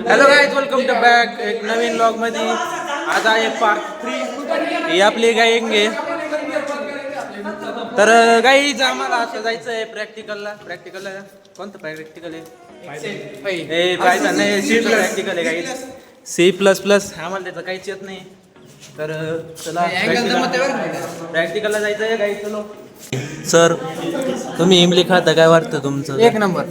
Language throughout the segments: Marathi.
Hello guys, welcome to back एक नवीन ब्लॉग मध्ये. आज आहे पार्ट 3. ही आपली गाईंग आहे. तर गाईज आम्हाला आता जायचं आहे प्रॅक्टिकलला. कोणतं प्रॅक्टिकल आहे? पायथन नाही, सी प्रॅक्टिकल आहे गाईज. C++. आम्हाला त्याचं काहीच येत नाही. तर चला प्रॅक्टिकलला जायचं आहे गाईज. चलो सर, तुम्ही इमली खाता, काय वाटतं तुमचं? एक नंबर.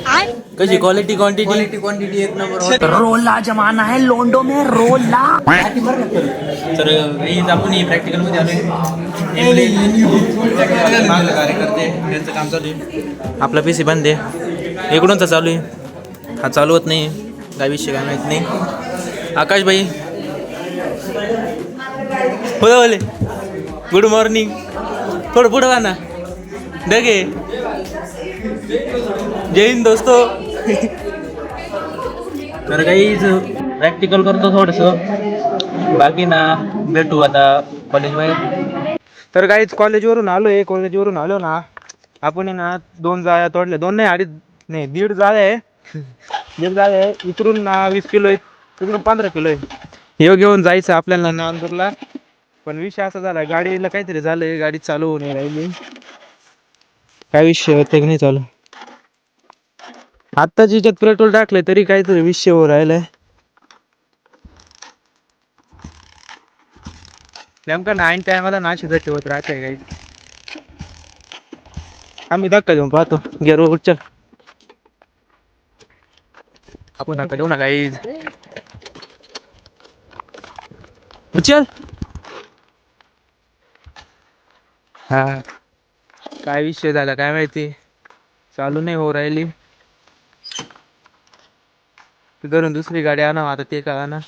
कशी क्वालिटी क्वांटिटी? क्वांटिटी एक नंबर. रोला जमाना है लोंडो में रोला. तर हीच आपण ही प्रॅक्टिकल मध्ये आलोय. मागलं कार्यकर्ते त्यांचं काम चालू आहे. आपला PC बंद आहे. इकडूनच चालू आहे, हा चालू होत नाही. काय विषय काय माहित नाही. आकाश भाई बोले गुड मॉर्निंग. थोडं पुढं वा ना डगे. जय हिंद दोस्तो. तर काही प्रॅक्टिकल करतो थोडस, बाकी ना भेटू आता कॉलेज मध्ये. तर काहीच कॉलेजवरून आलो ना. आपण ना 2 जाळ्या तोडल्या. 2 नाही, 2.5 नाही, 1.5 जाळ्या आहे. 1 जाळ्या आहे. इकडून ना 20 किलो आहे, तिकडून 15 किलो आहे. हे घेऊन जायचं आपल्याला नांदूरला. पण विषय असा झाला, गाडीला काहीतरी झालंय, गाडी चालू होऊन राहिली. काय विषय होते की नाही चालू. आता जिच्यात पेट्रोल टाकलंय तरी काहीतरी विषय हो राहिलाय. नेमका 9 टायमाला नाशिक होत राहते काही. आम्ही धक्का देऊन पाहतो. गेरो उचल, आपण धक्का देऊ ना काही. उचल. हा, काय विषय झाला काय माहिती, चालू नाही हो राहिली. घरून दुसरी गाडी आणा आता, ते का ना.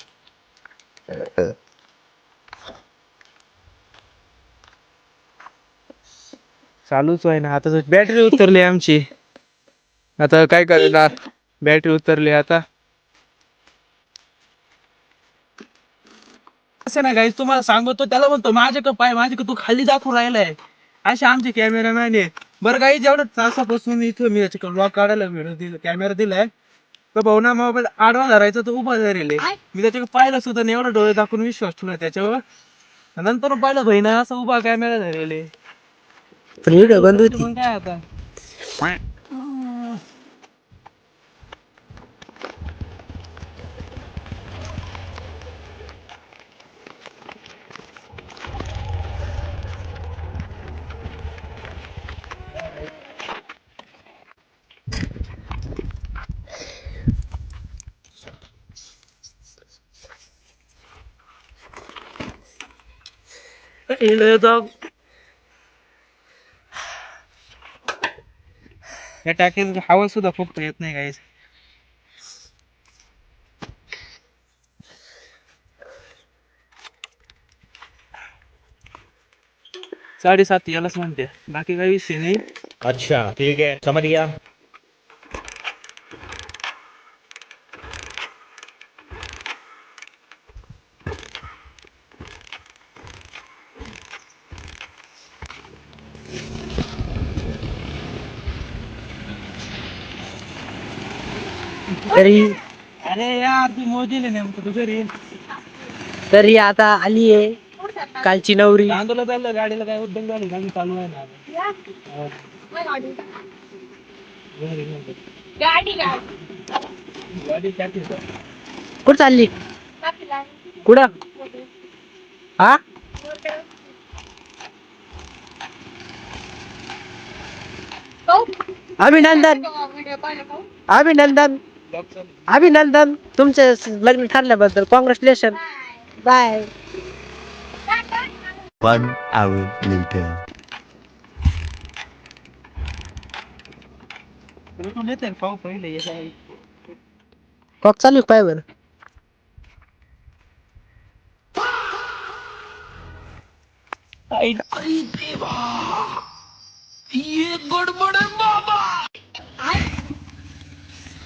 चालूच आहे ना. आता बॅटरी उतरली आमची. आता काय करणार, बॅटरी उतरली आता. असं ना गाईस, तुम्हाला सांगतो, त्याला म्हणतो माझ्याकडे पाय, माझ्याकडे तू खाली दाखवून राहिलाय. असे आमचे कॅमेरामॅन आहे. बरं काही जेवढं तासापासून इथं मी याच्याकडे ब्लॉग काढायला कॅमेरा दिलाय, तर भाऊ ना मोबाईल आडवा धरायचा तर उभा धरेल. मी त्याच्याकडे पाहिलं सुद्धा नाही, एवढा डोळे दाखवून विश्वास ठेवला त्याच्यावर. नंतर पाहिलं भाई ना असा उभा कॅमेरा धरेल. व्हिडिओ बंद होती. मग काय आता. या टाकीत हवा सुद्धा फुकता येत नाही गाईस. 7.5 यालाच म्हणते, बाकी काही विषय नाही. अच्छा ठीक है, समझ गया. तरी अरे यार, तू मोजील नेमकं तू घरी. तरी आता आली आहे कालची नवरी. चांदूला चाललं, गाडीला काय उद्योग झाली, गाडी चालू आहे ना. गाडी कुठं चालली? कुठं? हा, अभिनंदन अभिनंदन अभिनंदन, तुमचं लग्न ठरल्याबद्दल कॉंग्रॅच्युलेशन. बाय. 1 hour later. तू नेते पाहू पहिले कॉक चालू आहे पाय बरं.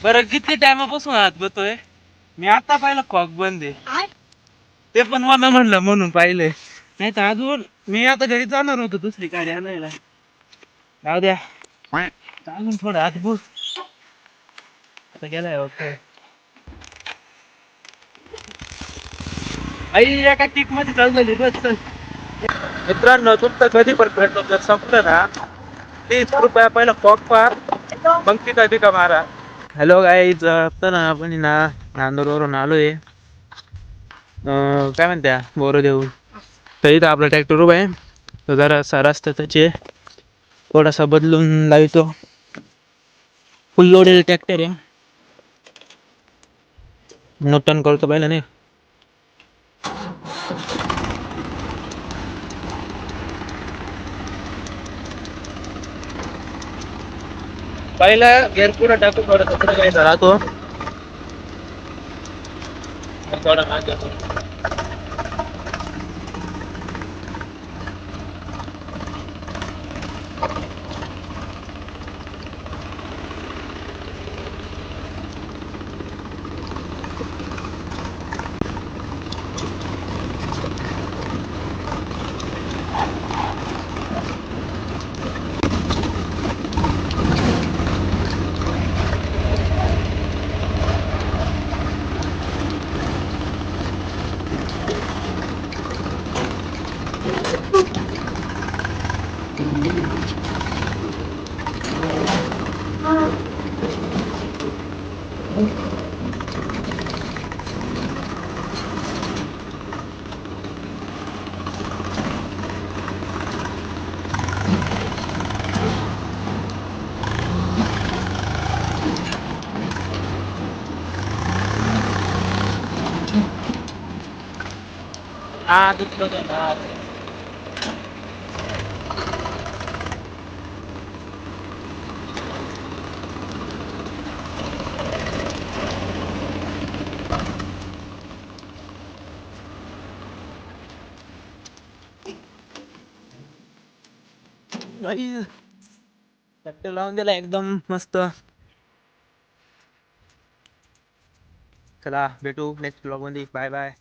बरं किती टायमापासून हात बतोय मी. आता पाहिलं कॉक बंद आहे, ते पण मला म्हणलं म्हणून पाहिलंय. नाही तर अजून मी आता घरी जाणार होतो दुसरी गाडी आणायला. जाऊ द्या, अजून थोडं आत बस. आता गेलाय ओके. आई एका टिक मध्ये चाललेली बस. मित्रांनो तुमचं कधी पण पेट्रोल जर संपलं ना, 30 रुपया पहिला फॉक पा, मग तिथं मारा. हॅलो गाईज, आता ना आपण ना नांदूरवरून आलोय. काय म्हणत्या बोरदेव. तर इथं आपला ट्रॅक्टर उभा आहे. तर जरा रस्ता त्याचे थोडासा बदलून लावतो. फुल लोडेड ट्रॅक्टर आहे. नूतन करतो पहिला नाही. पहिला गेअर पुढे टाकू, थोडं पुढे घ्यायचा राहतो. थोडा मागे दुसरं देणार. ट्रॅक्टर लावून दिला एकदम मस्त. चला भेटू नेक्स्ट ब्लॉग मध्ये. Bye bye.